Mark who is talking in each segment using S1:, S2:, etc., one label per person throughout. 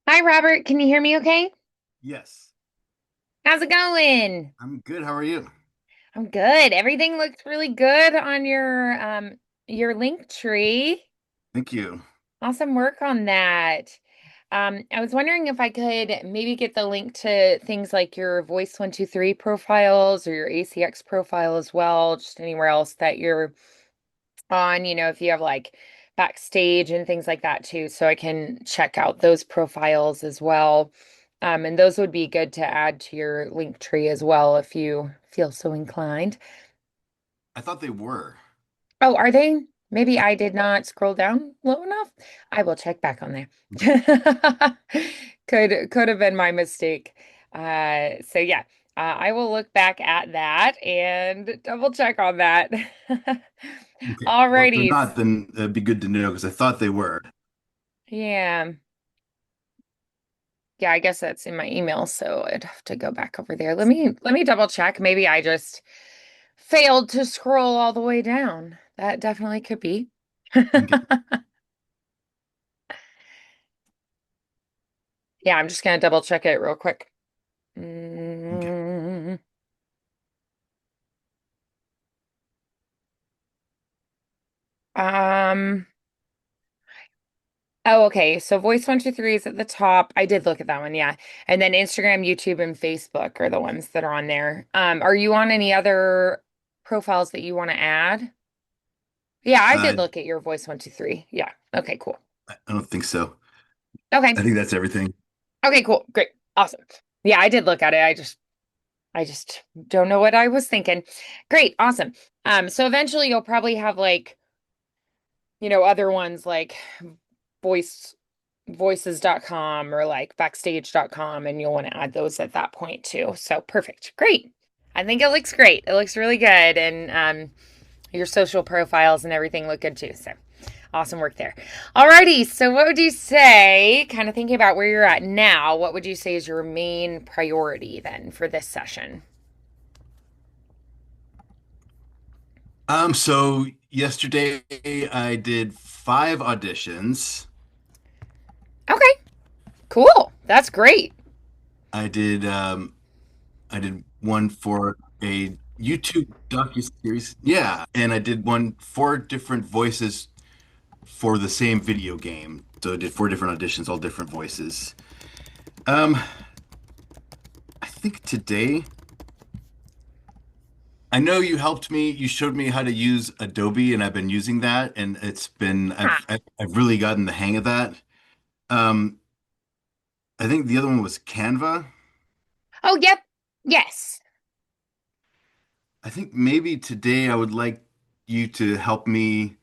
S1: Hi, Robert. Can you hear me okay?
S2: Yes,
S1: How's it going?
S2: I'm good. How are you?
S1: I'm good. Everything looks really good on your link tree.
S2: Thank you.
S1: Awesome work on that. I was wondering if I could maybe get the link to things like your Voice 123 profiles or your ACX profile as well, just anywhere else that you're on, if you have like backstage and things like that too, so I can check out those profiles as well. And those would be good to add to your link tree as well if you feel so inclined.
S2: I thought they were.
S1: Oh, are they? Maybe I did not scroll down low enough. I will check back on there. Could have been my mistake. So yeah, I will look back at that and double check on that.
S2: Okay. Well, if they're
S1: Alrighty.
S2: not, then it'd be good to know because I thought they were.
S1: Yeah. Yeah, I guess that's in my email, so I'd have to go back over there. Let me double check. Maybe I just failed to scroll all the way down. That definitely could be.
S2: Okay.
S1: Yeah, I'm just gonna double check it real quick.
S2: Okay.
S1: Mm, um, oh, okay. So Voice 123 is at the top. I did look at that one, yeah. And then Instagram, YouTube, and Facebook are the ones that are on there. Are you on any other profiles that you want to add? Yeah, I did
S2: Uh,
S1: look at your Voice 123. Yeah. Okay, cool.
S2: I don't think so.
S1: Okay.
S2: I think that's everything.
S1: Okay, cool. Great. Awesome. Yeah, I did look at it. I just don't know what I was thinking. Great. Awesome. So eventually you'll probably have like, other ones like voice voices.com or like backstage.com, and you'll want to add those at that point too. So perfect. Great. I think it looks great. It looks really good. And your social profiles and everything look good too. So awesome work there. Alrighty, so what would you say, kind of thinking about where you're at now, what would you say is your main priority then for this session?
S2: So yesterday I did 5 auditions.
S1: Okay, cool. That's great.
S2: I did I did one for a YouTube docuseries. Yeah, and I did one 4 different voices for the same video game. So I did 4 different auditions, all different voices. Um, I think today, I know you helped me. You showed me how to use Adobe, and I've been using that, and
S1: Ah.
S2: I've really gotten the hang of that. Um, I think the other one was Canva.
S1: Oh, yep. Yes.
S2: I think maybe today I would like you to help me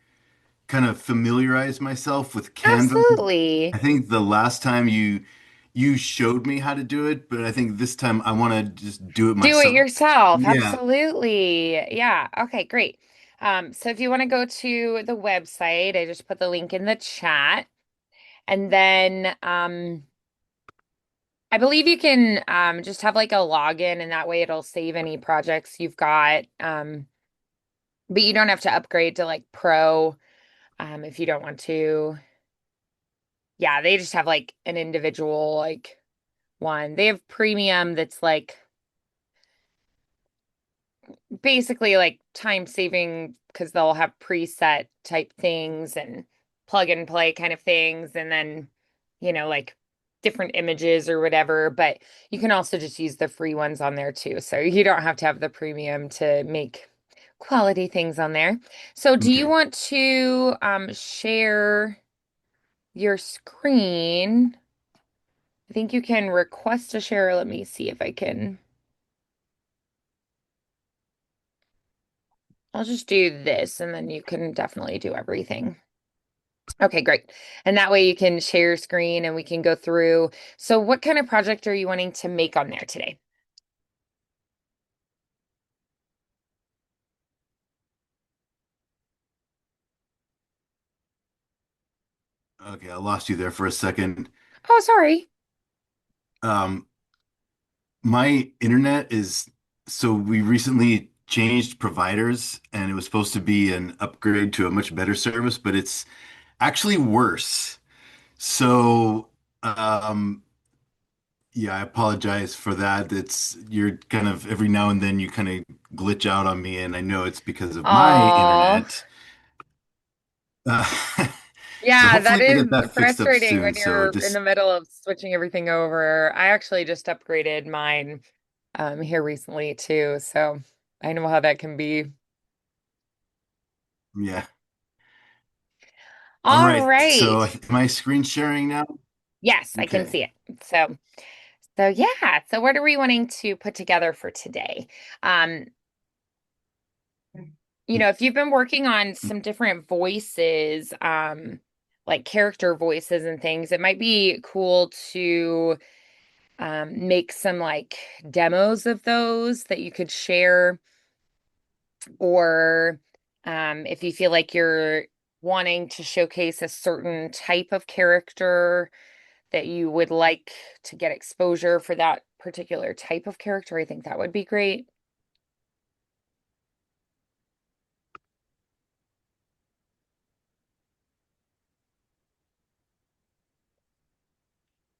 S2: kind of familiarize myself with Canva.
S1: Absolutely.
S2: I think the last time you showed me how to do it, but I think this time I want to just do it
S1: Do it
S2: myself.
S1: yourself.
S2: Yeah.
S1: Absolutely. Yeah. Okay, great. So if you want to go to the website, I just put the link in the chat. And then I believe you can just have like a login, and that way it'll save any projects you've got. But you don't have to upgrade to like pro if you don't want to. Yeah, they just have like an individual like one. They have premium that's like basically like time saving because they'll have preset type things and plug and play kind of things, and then like different images or whatever. But you can also just use the free ones on there too, so you don't have to have the premium to make quality things on there. So do you
S2: Okay.
S1: want to share your screen? I think you can request to share. Let me see if I can. I'll just do this, and then you can definitely do everything. Okay, great. And that way you can share your screen and we can go through. So what kind of project are you wanting to make on there today?
S2: Okay, I lost you there for a second.
S1: Oh, sorry.
S2: Um, my internet is so we recently changed providers and it was supposed to be an upgrade to a much better service, but it's actually worse. So Um, yeah, I apologize for that. You're kind of every now and then you kind of glitch out on me, and I know it's because of my
S1: Oh,
S2: internet. Uh, so
S1: yeah, that
S2: hopefully I
S1: is
S2: get that fixed up
S1: frustrating
S2: soon.
S1: when
S2: So
S1: you're in
S2: just
S1: the middle of switching everything over. I actually just upgraded mine here recently too, so I know how that can be.
S2: yeah. All
S1: All
S2: right. So
S1: right.
S2: am I screen sharing now?
S1: Yes, I can
S2: Okay.
S1: see it. So yeah. So what are we wanting to put together for today? Um, if you've been working on some different voices, like character voices and things, it might be cool to make some like demos of those that you could share, or if you feel like you're wanting to showcase a certain type of character that you would like to get exposure for that particular type of character, I think that would be great.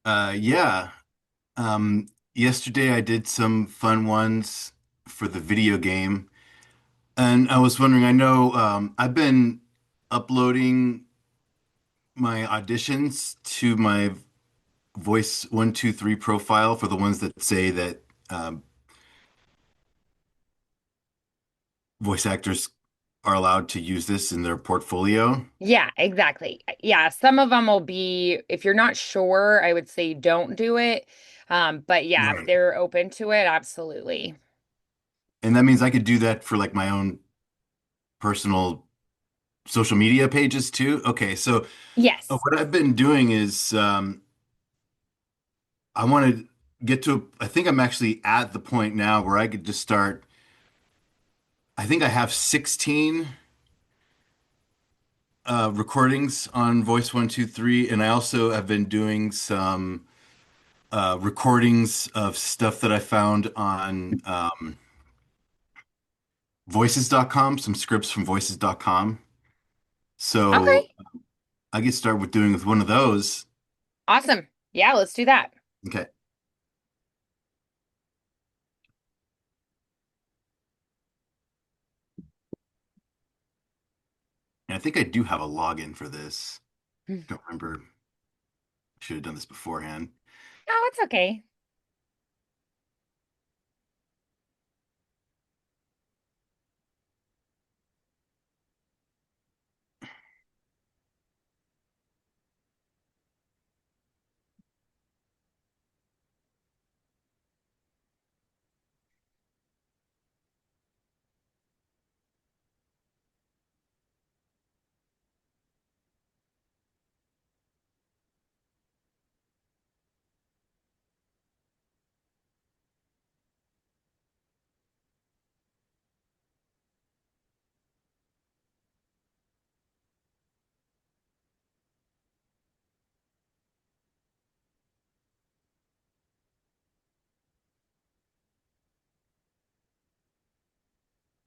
S2: Yeah. Yesterday I did some fun ones for the video game, and I was wondering, I know I've been uploading my auditions to my Voice 123 profile for the ones that say that um, voice actors are allowed to use this in their portfolio.
S1: Yeah, exactly. Yeah, some of them will be, if you're not sure, I would say don't do it. But yeah, if
S2: Right.
S1: they're open to it, absolutely.
S2: And that means I could do that for like my own personal social media pages too. Okay, so
S1: Yes.
S2: what I've been doing is I want to get to, I think I'm actually at the point now where I could just start. I think I have 16 recordings on Voice 123, and I also have been doing some recordings of stuff that I found on voices.com, some scripts from voices.com. So
S1: Okay.
S2: I get started with doing with one of those.
S1: Awesome. Yeah, let's do that.
S2: Okay. And I think I do have a login for this.
S1: Hmm.
S2: Don't remember. Should have done this beforehand.
S1: Oh, it's okay.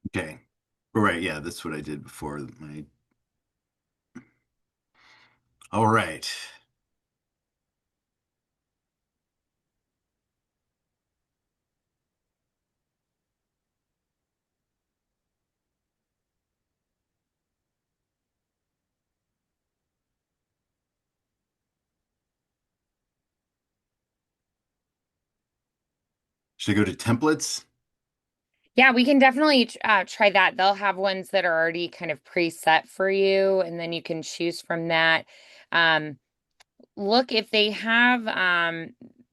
S2: Okay. All right. Yeah, that's what I did before my. All right. Should I go to templates?
S1: Yeah, we can definitely try that. They'll have ones that are already kind of preset for you, and then you can choose from that. Um, Look if they have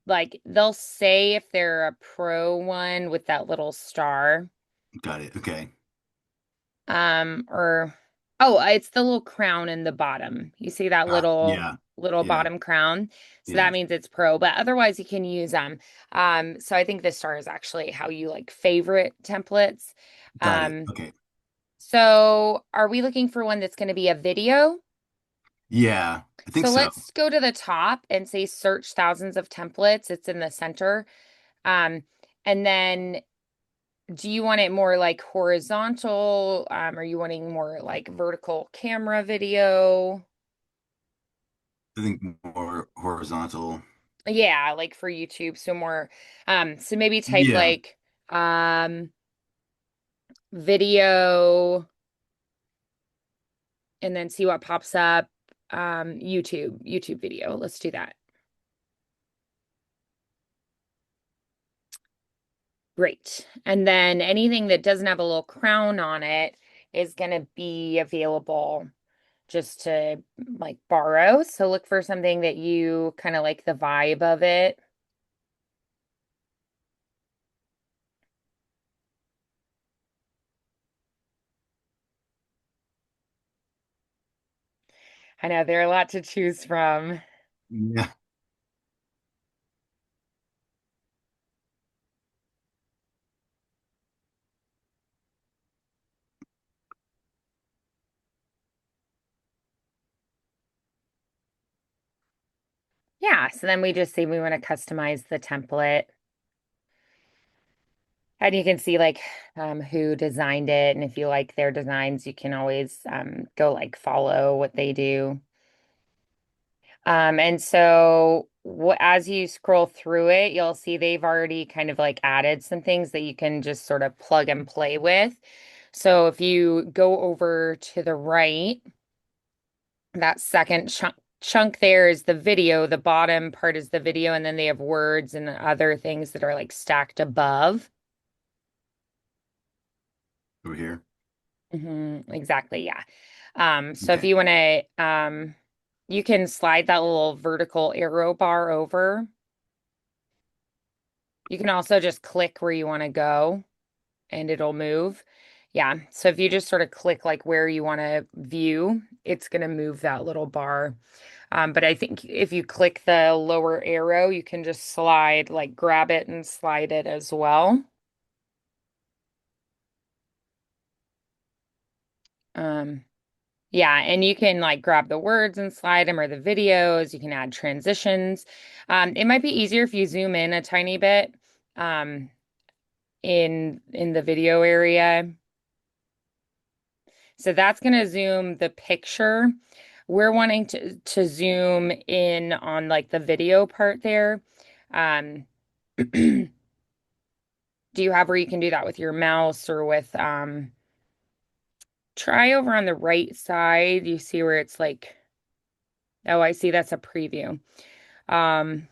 S1: like they'll say if they're a pro one with that little star.
S2: Got it. Okay.
S1: Or oh, it's the little crown in the bottom. You see that
S2: Ah,
S1: little
S2: yeah,
S1: bottom crown? So
S2: yeah.
S1: that means it's pro, but otherwise you can use them. So I think the star is actually how you like favorite templates.
S2: Got it.
S1: Um,
S2: Okay.
S1: so are we looking for one that's going to be a video?
S2: Yeah, I think
S1: So
S2: so.
S1: let's go to the top and say search thousands of templates. It's in the center. Um, and then do you want it more like horizontal? Are you wanting more like vertical camera video?
S2: I think more horizontal.
S1: Yeah, like for YouTube. So more, so maybe type
S2: Yeah.
S1: like video and then see what pops up. YouTube video. Let's do that. Great. And then anything that doesn't have a little crown on it is going to be available just to like borrow. So look for something that you kind of like the vibe of it. I know there are a lot to choose from.
S2: Yeah.
S1: Yeah. So then we just say we want to customize the template. And you can see like who designed it. And if you like their designs, you can always go like follow what they do. And so as you scroll through it, you'll see they've already kind of like added some things that you can just sort of plug and play with. So if you go over to the right, that second chunk there is the video. The bottom part is the video, and then they have words and other things that are like stacked above.
S2: Over here.
S1: Exactly, yeah. So if
S2: Okay.
S1: you want to, you can slide that little vertical arrow bar over. You can also just click where you want to go and it'll move. Yeah. So if you just sort of click like where you want to view, it's going to move that little bar. But I think if you click the lower arrow, you can just slide, like grab it and slide it as well. Um, yeah, and you can like grab the words and slide them or the videos. You can add transitions. It might be easier if you zoom in a tiny bit um, in the video area. So that's going to zoom the picture. We're wanting to zoom in on like the video part there. Um, do you have where you can do that with your mouse or with try over on the right side. You see where it's like, oh, I see that's a preview. Um,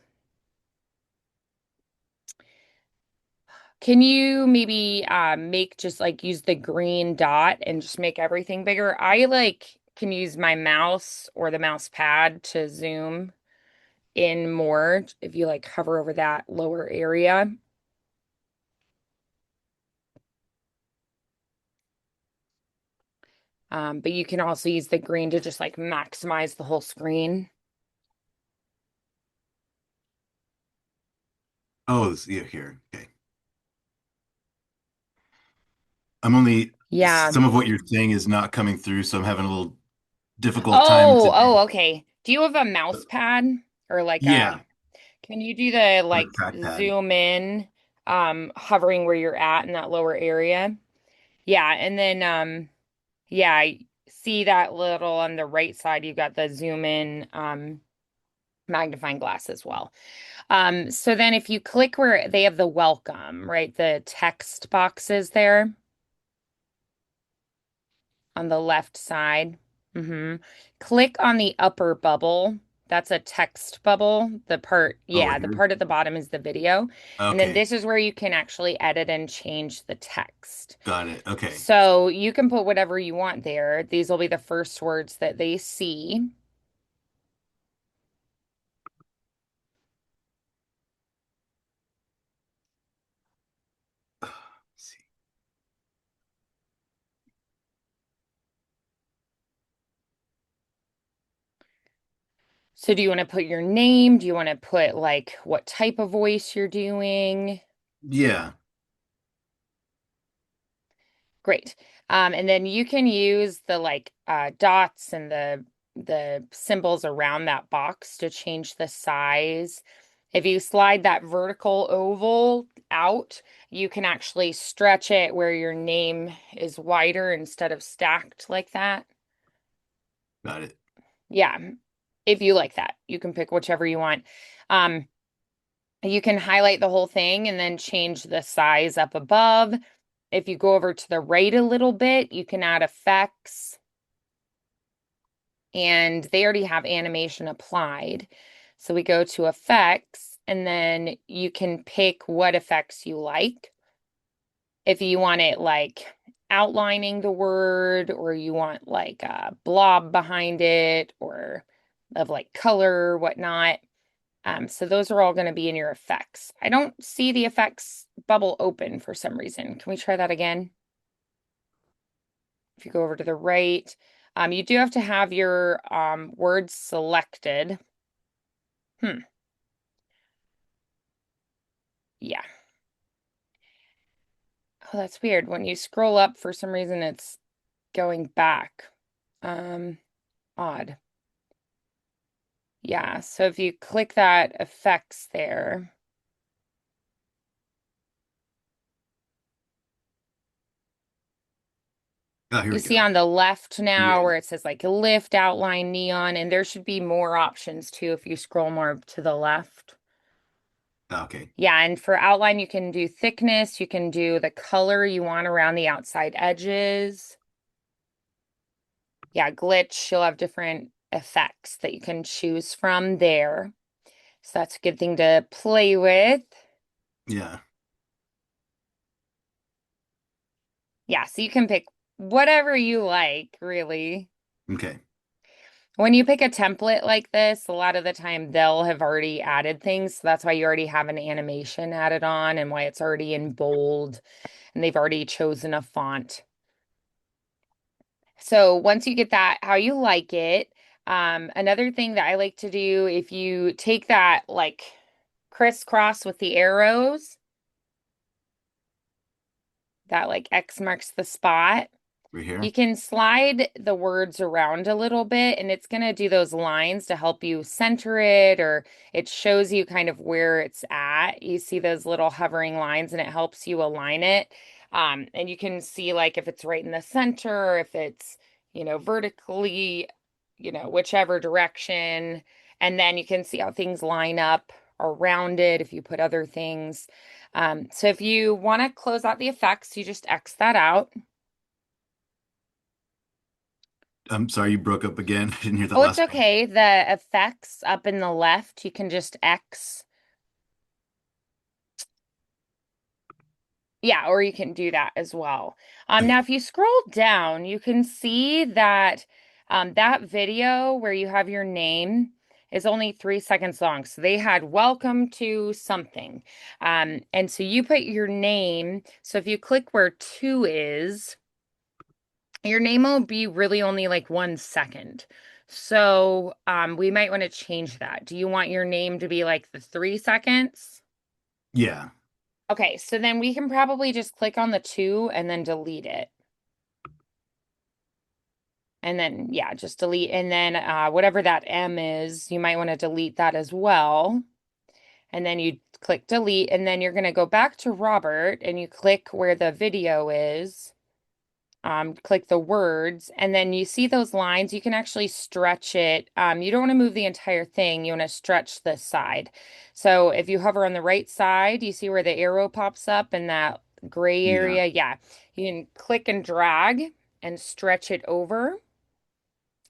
S1: can you maybe make just like use the green dot and just make everything bigger? I like can use my mouse or the mouse pad to zoom in more if you like hover over that lower area. But you can also use the green to just like maximize the whole screen.
S2: Oh, yeah, here. Okay. I'm only
S1: Yeah.
S2: some of what you're saying is not coming through, so I'm having a little difficult time
S1: Oh,
S2: today.
S1: oh, okay. Do you have a mouse pad or like a,
S2: Yeah,
S1: can you do the
S2: on a
S1: like
S2: trackpad.
S1: zoom in, hovering where you're at in that lower area? Yeah. And then, yeah, see that little on the right side, you've got the zoom in, magnifying glass as well. So then if you click where they have the welcome, right, the text boxes there on the left side, hmm click on the upper bubble. That's a text bubble. The part,
S2: Oh, right
S1: yeah, the
S2: here.
S1: part at the bottom is the video. And then
S2: Okay,
S1: this is where you can actually edit and change the text.
S2: got it. Okay.
S1: So you can put whatever you want there. These will be the first words that they see.
S2: Let's see.
S1: So do you want to put your name? Do you want to put like what type of voice you're doing?
S2: Yeah,
S1: Great. And then you can use the like dots and the symbols around that box to change the size. If you slide that vertical oval out, you can actually stretch it where your name is wider instead of stacked like that.
S2: got it.
S1: Yeah. if you like that. You can pick whichever you want. Um, you can highlight the whole thing and then change the size up above. If you go over to the right a little bit, you can add effects, and they already have animation applied. So we go to effects, and then you can pick what effects you like. If you want it like outlining the word, or you want like a blob behind it, or of like color, whatnot. So those are all going to be in your effects. I don't see the effects bubble open for some reason. Can we try that again? If you go over to the right, you do have to have your words selected. Hmm. Yeah. Oh, that's weird. When you scroll up, for some reason, it's going back. Um, Odd. Yeah. So if you click that effects there,
S2: Oh, here
S1: you
S2: we
S1: see
S2: go.
S1: on the left now
S2: Yeah.
S1: where it says like lift, outline, neon, and there should be more options too if you scroll more to the left.
S2: Okay.
S1: Yeah, and for outline, you can do thickness, you can do the color you want around the outside edges. Yeah, glitch, you'll have different effects that you can choose from there. So that's a good thing to play with.
S2: Yeah.
S1: Yeah, so you can pick whatever you like, really.
S2: Okay.
S1: When you pick a template like this, a lot of the time they'll have already added things. So that's why you already have an animation added on and why it's already in bold and they've already chosen a font. So once you get that how you like it, another thing that I like to do, if you take that like crisscross with the arrows, that like X marks the spot,
S2: We're here.
S1: you can slide the words around a little bit and it's going to do those lines to help you center it, or it shows you kind of where it's at. You see those little hovering lines and it helps you align it. And you can see like if it's right in the center, or if it's, vertically, whichever direction. And then you can see how things line up around it if you put other things. So if you want to close out the effects, you just X that out.
S2: I'm sorry you broke up again. I didn't hear the
S1: Oh, it's
S2: last part.
S1: okay. The effects up in the left, you can just X. Yeah, or you can do that as well. Now,
S2: Okay.
S1: if you scroll down, you can see that that video where you have your name is only 3 seconds long. So they had welcome to something. And so you put your name. So if you click where to is, your name will be really only like 1 second. So we might want to change that. Do you want your name to be like the 3 seconds?
S2: Yeah.
S1: Okay, so then we can probably just click on the two and then delete it. And then, yeah, just delete. And then whatever that M is, you might want to delete that as well. And then you click delete, and then you're going to go back to Robert and you click where the video is. Click the words, and then you see those lines. You can actually stretch it. You don't want to move the entire thing. You want to stretch this side. So if you hover on the right side, you see where the arrow pops up in that gray
S2: Yeah.
S1: area. Yeah, you can click and drag and stretch it over.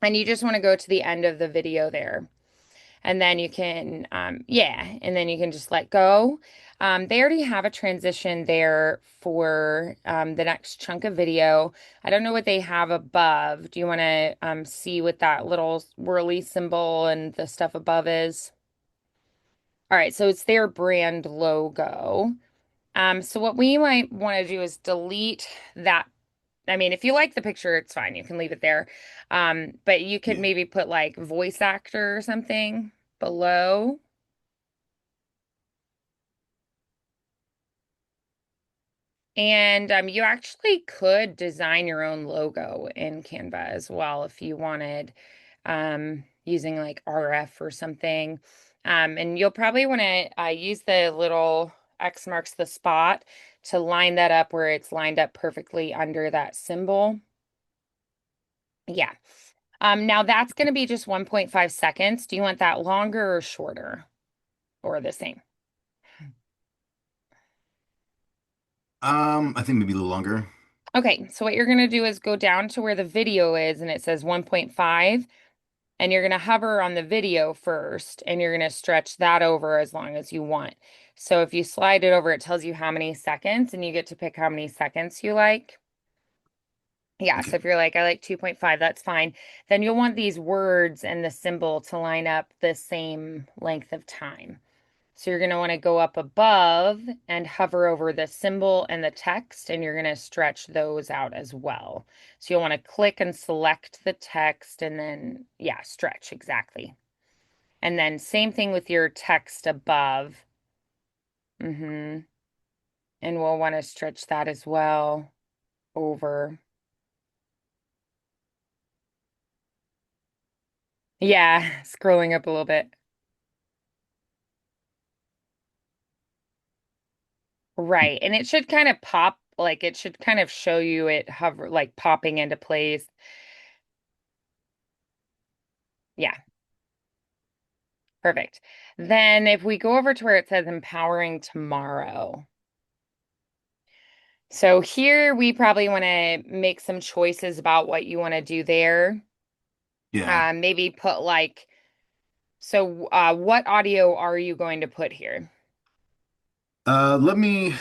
S1: And you just want to go to the end of the video there. And then you can, yeah, and then you can just let go. They already have a transition there for the next chunk of video. I don't know what they have above. Do you want to see what that little whirly symbol and the stuff above is? All right, so it's their brand logo. So what we might want to do is delete that. I mean, if you like the picture, it's fine. You can leave it there. But you could
S2: Yeah.
S1: maybe put like voice actor or something below. And you actually could design your own logo in Canva as well if you wanted, using like RF or something. And you'll probably want to use the little X marks the spot to line that up where it's lined up perfectly under that symbol. Yeah. Now that's going to be just 1.5 seconds. Do you want that longer or shorter or the same?
S2: I think maybe a little longer.
S1: Okay, so what you're going to do is go down to where the video is and it says 1.5, and you're going to hover on the video first and you're going to stretch that over as long as you want. So if you slide it over, it tells you how many seconds and you get to pick how many seconds you like. Yeah, so
S2: Okay.
S1: if you're like, I like 2.5, that's fine. Then you'll want these words and the symbol to line up the same length of time. So you're going to want to go up above and hover over the symbol and the text, and you're going to stretch those out as well. So you'll want to click and select the text and then, yeah, stretch exactly. And then same thing with your text above. Mm-hmm. And we'll want to stretch that as well over. Yeah, scrolling up a little bit. Right. And it should kind of pop, like it should kind of show you it hover, like popping into place. Yeah, perfect. Then if we go over to where it says empowering tomorrow. So here we probably want to make some choices about what you want to do there.
S2: Yeah.
S1: Maybe put like, so what audio are you going to put here?
S2: Let me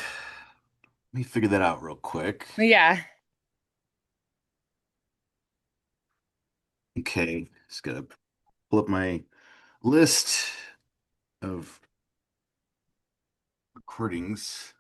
S2: figure that out real quick.
S1: Yeah.
S2: Okay, just gotta pull up my list of recordings.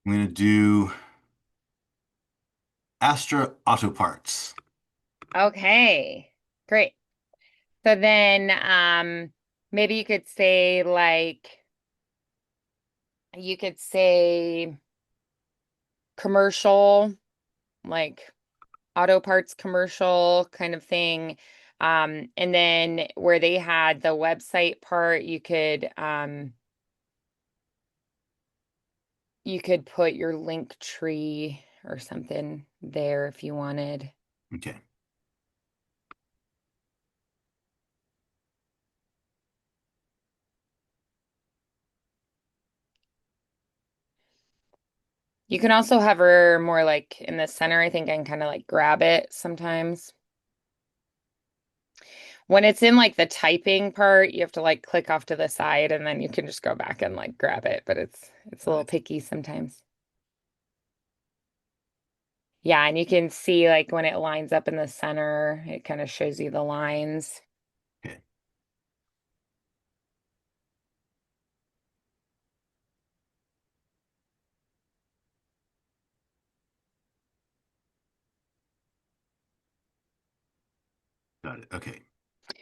S2: I'm gonna do Astra Auto Parts.
S1: Okay. Great. So then maybe you could say commercial, like auto parts commercial kind of thing. And then where they had the website part, you could put your link tree or something there if you wanted.
S2: Okay,
S1: You can also hover more like in the center, I think, and kind of like grab it sometimes. When it's in like the typing part, you have to like click off to the side and then you can just go back and like grab it, but it's a
S2: got
S1: little
S2: it.
S1: picky sometimes. Yeah, and you can see like when it lines up in the center, it kind of shows you the lines.
S2: Okay, got it. Okay,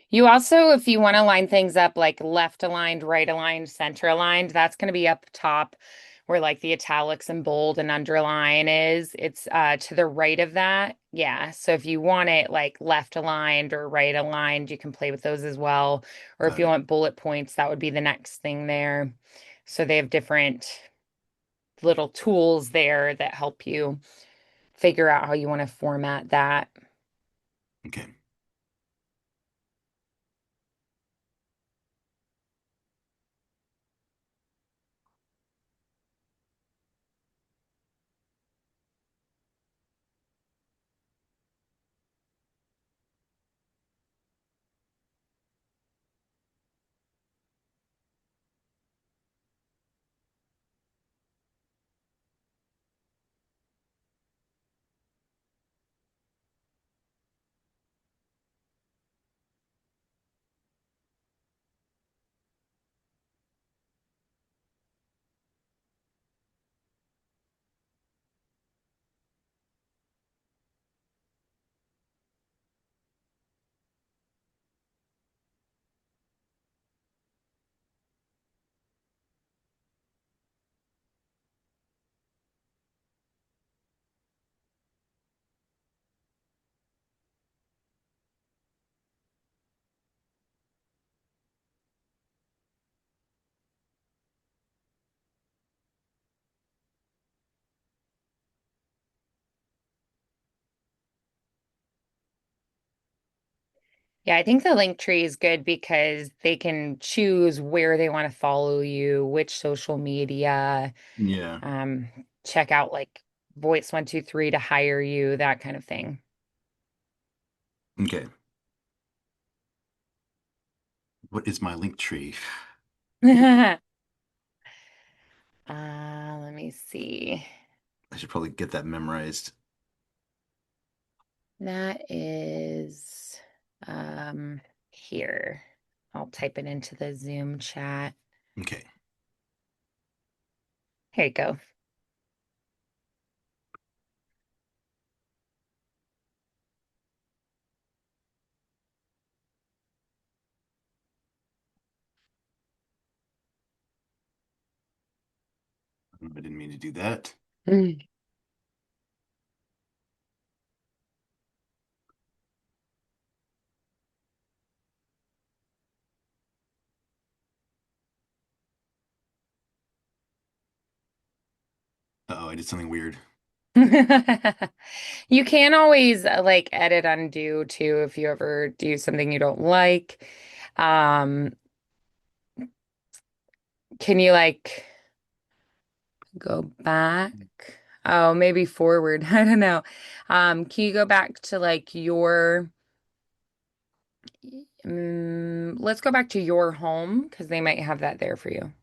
S1: You also, if you want to line things up like left aligned, right aligned, center aligned, that's going to be up top where like the italics and bold and underline is. It's to the right of that. Yeah. So if you want it like left aligned or right aligned, you can play with those as well. Or if
S2: got
S1: you
S2: it.
S1: want bullet points, that would be the next thing there. So they have different little tools there that help you figure out how you want to format that.
S2: Okay.
S1: Yeah, I think the link tree is good because they can choose where they want to follow you, which social media,
S2: Yeah.
S1: um, check out like Voice 123 to hire you, that kind of thing.
S2: Okay. What is my link tree?
S1: Let me see.
S2: I should probably get that memorized.
S1: That is here. I'll type it into the Zoom chat.
S2: Okay.
S1: Here you go.
S2: I didn't mean to do that.
S1: Mm.
S2: Uh-oh, I did something weird.
S1: You can always like edit undo too if you ever do something you don't like. Um, can you like go back? Oh, maybe forward. I don't know. Can you go back to like your let's go back to your home because they might have that there for you.
S2: Here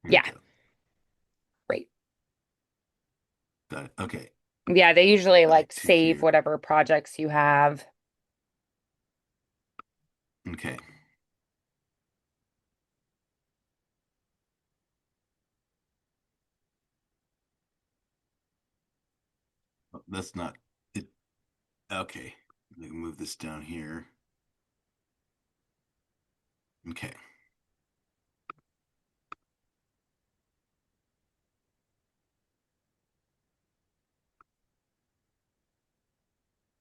S2: we
S1: Yeah,
S2: go.
S1: right.
S2: Got it. Okay.
S1: Yeah, they usually
S2: Back
S1: like
S2: to
S1: save
S2: here.
S1: whatever projects you have.
S2: Okay. Oh, that's not it. Okay. Let me move this down here. Okay.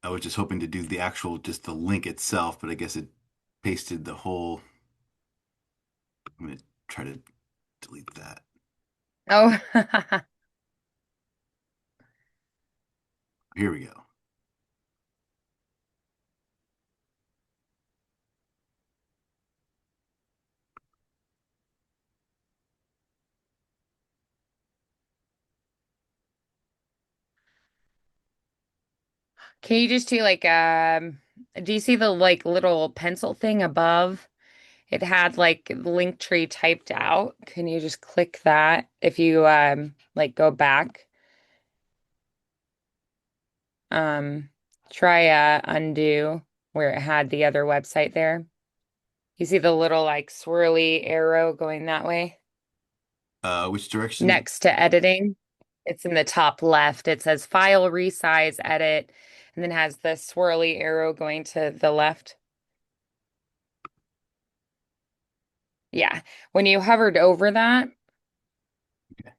S2: I was just hoping to do the actual, just the link itself, but I guess it pasted the whole. I'm gonna try to delete that.
S1: Oh,
S2: Here we go.
S1: can you just do like do you see the like little pencil thing above? It had like Linktree typed out. Can you just click that if you like go back? Um try undo where it had the other website there. You see the little like swirly arrow going that way
S2: Which direction?
S1: next to editing? It's in the top left. It says file resize edit and then has the swirly arrow going to the left. Yeah. When you hovered over that,
S2: Okay.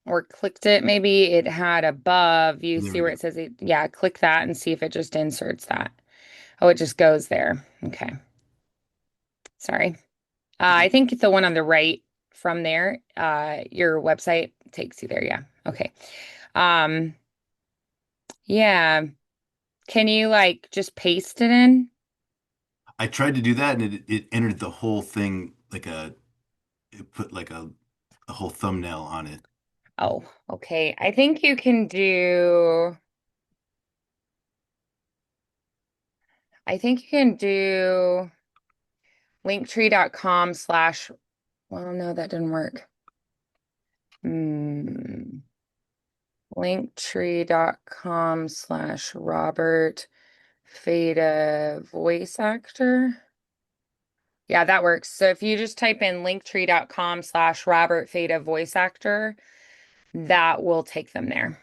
S1: or clicked it, maybe it had above, you
S2: There
S1: see
S2: we
S1: where
S2: go.
S1: it says, yeah, click that and see if it just inserts that. Oh, it just goes there. Okay. Sorry. I think the one on the right from there, your website takes you there. Yeah. Okay. Um, yeah. Can you like just paste it in?
S2: I tried to do that and it entered the whole thing like it put like a whole thumbnail on it.
S1: Oh, okay. I think you can do, I think you can do linktree.com/, well, no, that didn't work. Hmm. Linktree.com/Robert Fada voice actor. Yeah, that works. So if you just type in linktree.com/Robert Fada voice actor, that will take them there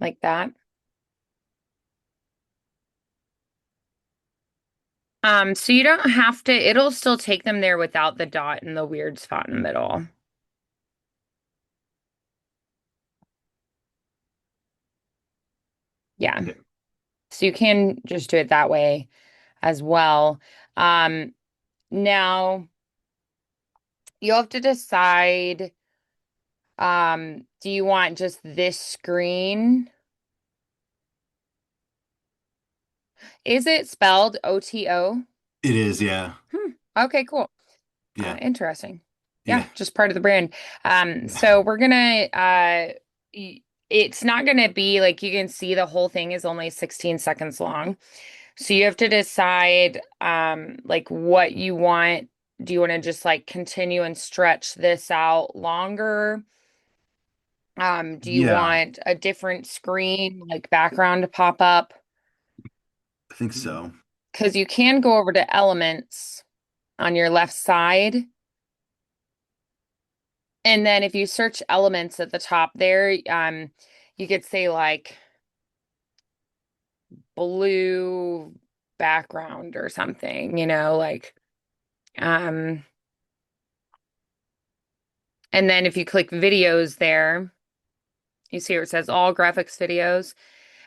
S1: like that. So you don't have to, it'll still take them there without the dot and the weird spot in the middle. Yeah.
S2: Okay.
S1: So you can just do it that way as well. Um, now you'll have to decide, do you want just this screen? Is it spelled OTO?
S2: It is, yeah.
S1: Hmm. Okay, cool.
S2: Yeah.
S1: Interesting. Yeah,
S2: Yeah.
S1: just part of the brand.
S2: Yeah.
S1: So we're gonna it's not gonna be like you can see the whole thing is only 16 seconds long. So you have to decide like what you want. Do you want to just like continue and stretch this out longer? Do you
S2: Yeah,
S1: want a different screen like background to pop up?
S2: I think so.
S1: Because you can go over to elements on your left side. And then if you search elements at the top there, you could say like blue background or something, like um and then if you click videos there, you see where it says all graphics videos.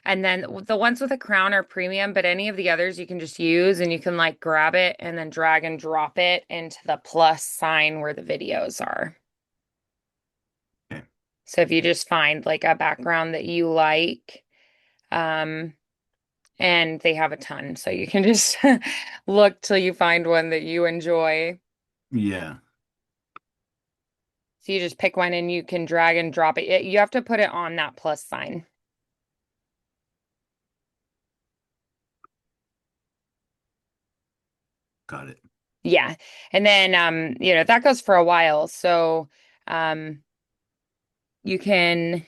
S1: And then the ones with a crown are premium, but any of the others you can just use and you can like grab it and then drag and drop it into the plus sign where the videos are.
S2: Okay.
S1: So if you just find like a background that you like, um, and they have a ton, so you can just look till you find one that you enjoy.
S2: Yeah,
S1: So you just pick one and you can drag and drop it. You have to put it on that plus sign.
S2: got it.
S1: Yeah. And then that goes for a while. So you can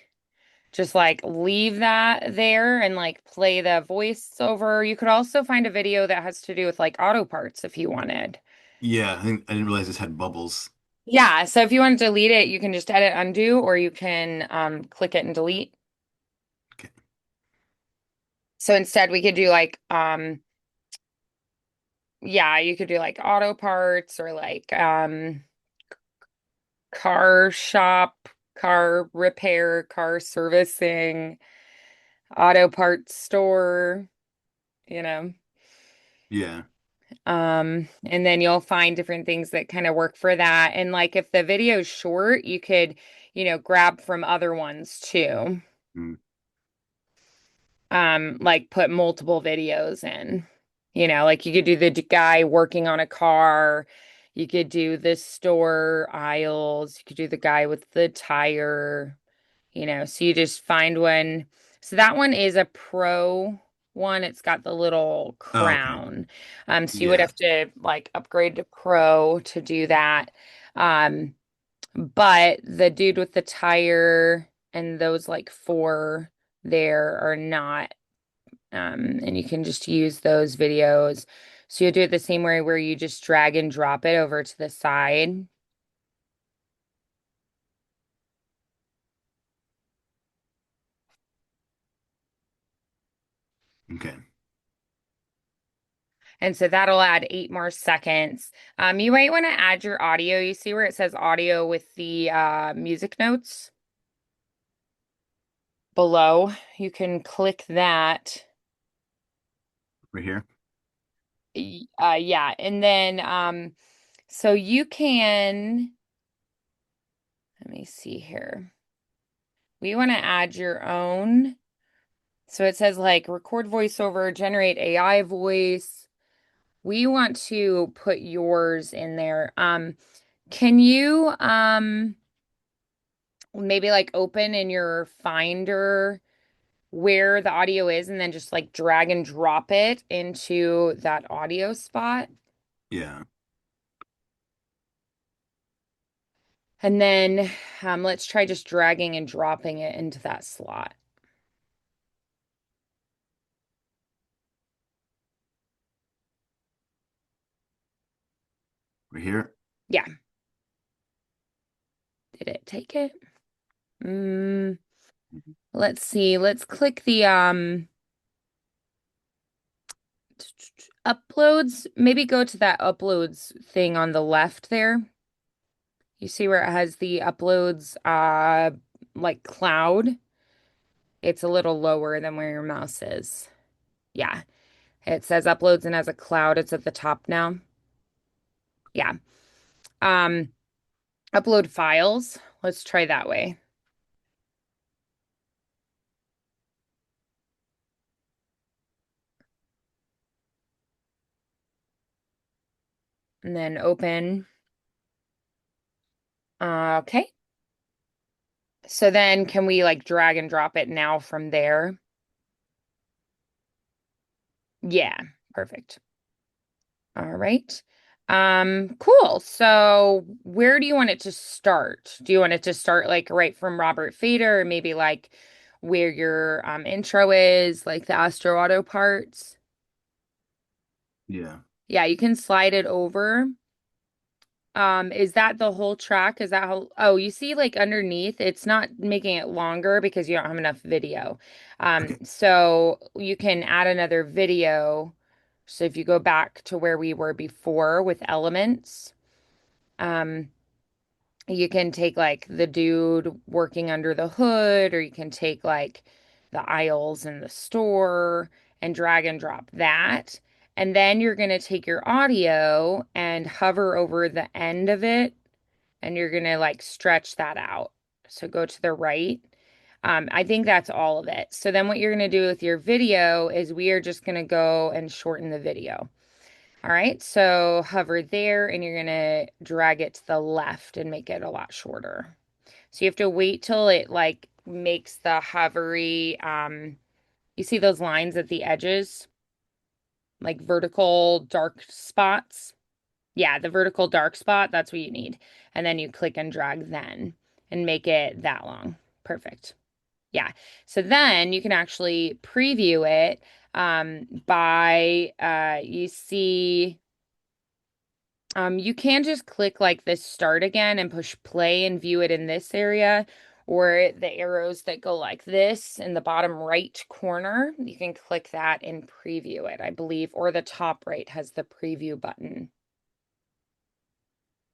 S1: just like leave that there and like play the voiceover. You could also find a video that has to do with like auto parts if you wanted.
S2: Yeah, I think I didn't realize this had bubbles.
S1: Yeah, so if you want to delete it, you can just edit undo or you can click it and delete.
S2: Okay.
S1: So instead we could do like yeah, you could do like auto parts or like car shop, car repair, car servicing, auto parts store, you know.
S2: Yeah.
S1: And then you'll find different things that kind of work for that. And like if the video is short, you could, grab from other ones too.
S2: Mm.
S1: Like put multiple videos in. Like you could do the guy working on a car, you could do the store aisles, you could do the guy with the tire, so you just find one. So that one is a pro one. It's got the little
S2: Oh, okay.
S1: crown. So you would
S2: Yeah.
S1: have to like upgrade to pro to do that. Um, but the dude with the tire and those like four there are not. And you can just use those videos. So you'll do it the same way where you just drag and drop it over to the side.
S2: Okay.
S1: And so that'll add 8 more seconds. You might want to add your audio. You see where it says audio with the music notes below? You can click that.
S2: Right here.
S1: Yeah. And then, so you can, let me see here. We want to add your own. So it says like record voiceover, generate AI voice. We want to put yours in there. Can you maybe like open in your Finder where the audio is and then just like drag and drop it into that audio spot?
S2: Yeah.
S1: And then let's try just dragging and dropping it into that slot.
S2: Right here.
S1: Yeah. Did it take it? Mm, let's see. Let's click the uploads. Maybe go to that uploads thing on the left there. You see where it has the uploads like cloud? It's a little lower than where your mouse is. Yeah. It says uploads and has a cloud. It's at the top now. Yeah. Um, Upload files. Let's try that way. And then open. Okay. So then can we like drag and drop it now from there? Yeah, perfect. All right. Cool. So where do you want it to start? Do you want it to start like right from Robert Fader or maybe like where your intro is, like the Astro Auto parts?
S2: Yeah.
S1: Yeah, you can slide it over. Is that the whole track? Is that how, oh, you see like underneath, it's not making it longer because you don't have enough video.
S2: Okay.
S1: So you can add another video. So if you go back to where we were before with elements, um, you can take like the dude working under the hood, or you can take like the aisles in the store and drag and drop that. And then you're going to take your audio and hover over the end of it, and you're going to like stretch that out. So go to the right. I think that's all of it. So then what you're going to do with your video is we are just going to go and shorten the video. All right, so hover there and you're gonna drag it to the left and make it a lot shorter. So you have to wait till it like makes the hovery, you see those lines at the edges, like vertical dark spots? Yeah, the vertical dark spot, that's what you need. And then you click and drag then and make it that long. Perfect. Yeah. So then you can actually preview it by you see you can just click like this start again and push play and view it in this area, or the arrows that go like this in the bottom right corner. You can click that and preview it, I believe, or the top right has the preview button.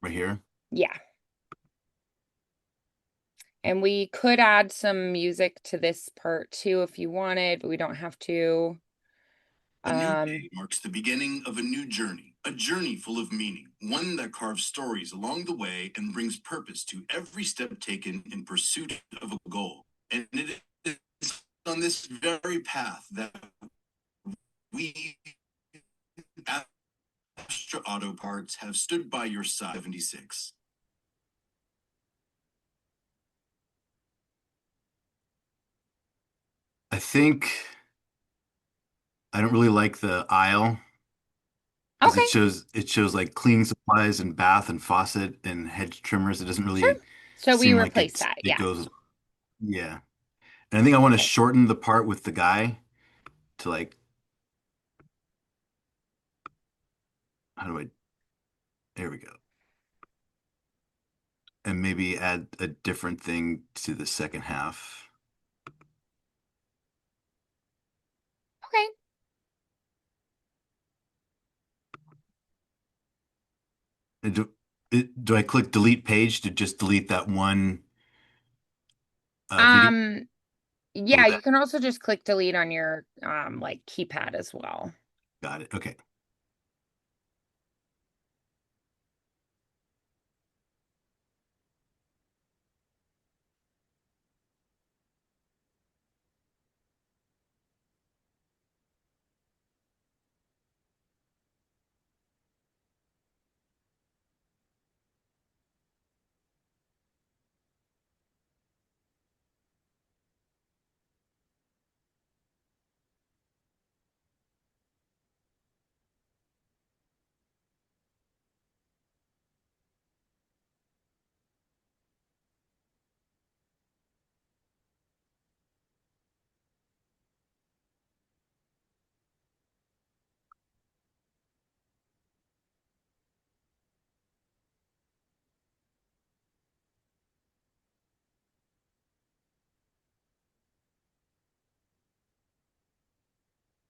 S2: Right here.
S1: Yeah. And we could add some music to this part too if you wanted, but we don't have to.
S2: A new
S1: Um,
S2: day marks the beginning of a journey full of meaning, one that carves stories along the way and brings purpose to every step taken in pursuit of a goal. And it is on this very path that we at Astra Auto Parts have stood by your side. 76. I think I don't really like the aisle because
S1: okay,
S2: it shows like cleaning supplies and bath and faucet and hedge trimmers. It doesn't
S1: sure.
S2: really
S1: So we
S2: seem like
S1: replace that.
S2: it
S1: Yeah.
S2: goes. Yeah. And I think I want to
S1: Okay.
S2: shorten the part with the guy to like, how do I, there we go. And maybe add a different thing to the second half.
S1: Okay.
S2: And do I click delete page to just delete that one video?
S1: Um,
S2: Or
S1: Yeah,
S2: would
S1: you
S2: that,
S1: can also just click delete on your like keypad as well.
S2: got it. Okay.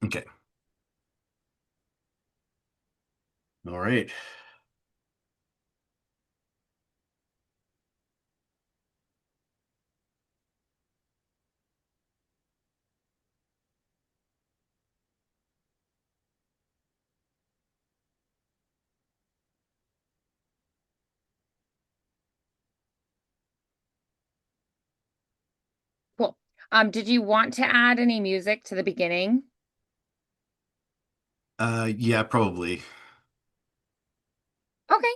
S2: Okay. All right.
S1: Did you want to add any music to the beginning?
S2: Yeah, probably.
S1: Okay.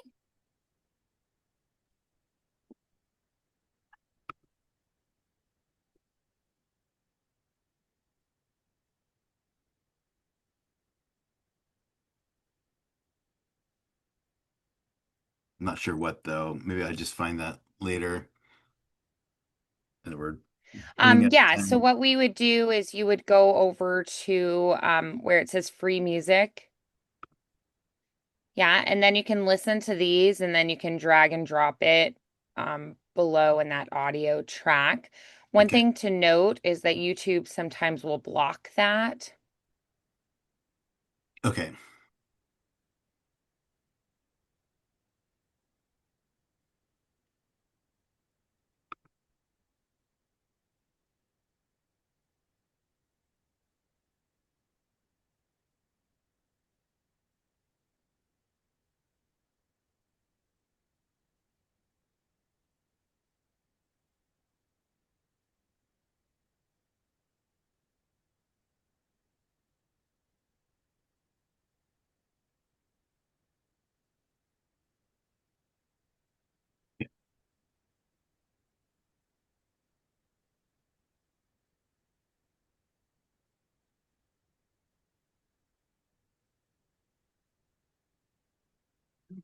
S2: I'm not sure what though. Maybe I just find that later. And we're running out
S1: Yeah,
S2: of
S1: so
S2: time.
S1: what we would do is you would go over to where it says free music. Yeah, and then you can listen to these and then you can drag and drop it below in that audio track. One
S2: Okay.
S1: thing to note is that YouTube sometimes will block that.
S2: Okay.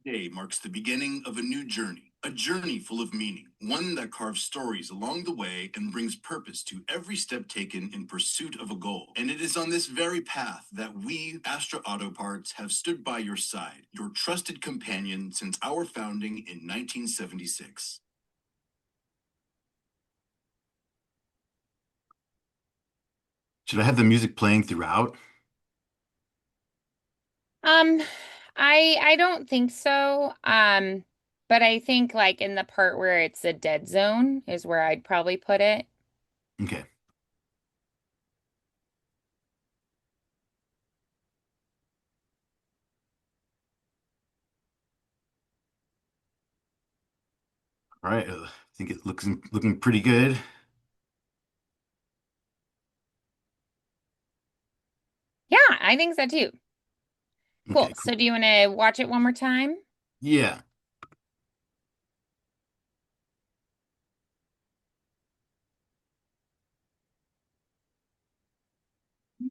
S2: Day marks the beginning of a new journey, a journey full of meaning, one that carves stories along the way and brings purpose to every step taken in pursuit of a goal. And it is on this very path that we, Astra Auto Parts, have stood by your side, your trusted companion since our founding in 1976. Should I have the music playing throughout?
S1: Um, I don't think so. But I think like in the part where it's a dead zone is where I'd probably put it.
S2: Okay. All right. I think it looks looking pretty good.
S1: Yeah, I think so too. Cool.
S2: Okay,
S1: So
S2: cool.
S1: do you want to watch it one more time?
S2: Yeah.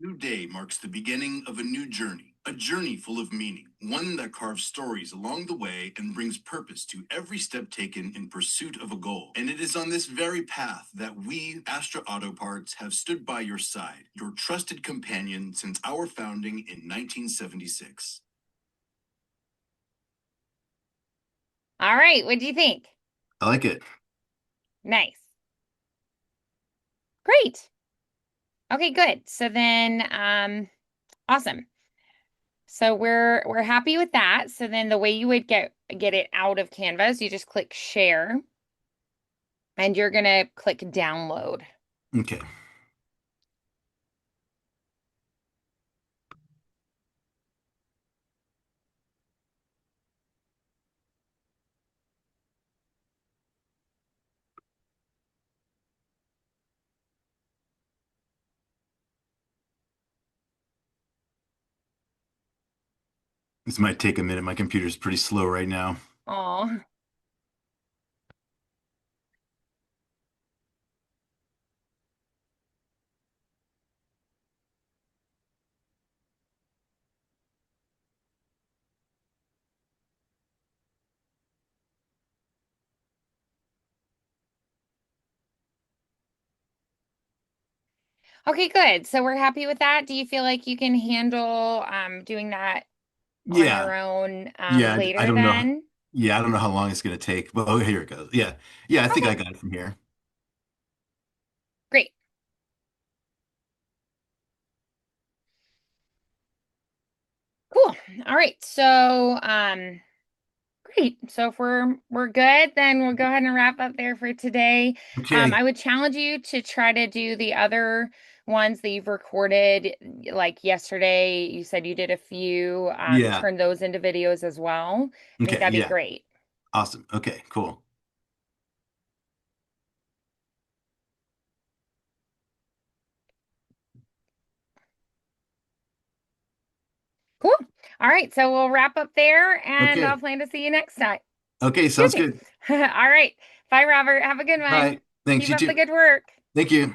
S2: New day marks the beginning of a new journey, a journey full of meaning, one that carves stories along the way and brings purpose to every step taken in pursuit of a goal. And it is on this very path that we, Astra Auto Parts, have stood by your side, your trusted companion since our founding in 1976.
S1: All right, what do you think?
S2: I like it.
S1: Nice. Great. Okay, good. So then awesome. So we're happy with that. So then the way you would get it out of Canvas, you just click share and you're gonna click download.
S2: Okay. This might take a minute. My computer's pretty slow right now.
S1: Oh. Okay, good. So we're happy with that. Do you feel like you can handle doing that on
S2: Yeah.
S1: your own
S2: Yeah. I
S1: later
S2: don't know.
S1: then?
S2: Yeah, I don't know how long it's going to take. But oh, here it goes. Yeah. Yeah, I think
S1: Okay,
S2: I got it from here.
S1: great. Cool. All right. So great. So if we're good, then we'll go ahead and wrap up there for today.
S2: Okay.
S1: I would challenge you to try to do the other ones that you've recorded, like yesterday. You said you did a few.
S2: Yeah.
S1: Turn those into videos as well. I think
S2: Okay.
S1: that'd be
S2: Yeah.
S1: great.
S2: Awesome. Okay, cool.
S1: Cool. All right, so we'll wrap up there and I'll
S2: Okay.
S1: plan to see you next time.
S2: Okay,
S1: Excuse
S2: sounds
S1: me.
S2: good.
S1: All right. Bye, Robert. Have a good one.
S2: Bye. Thanks,
S1: Keep
S2: you
S1: up the
S2: too.
S1: good work.
S2: Thank you.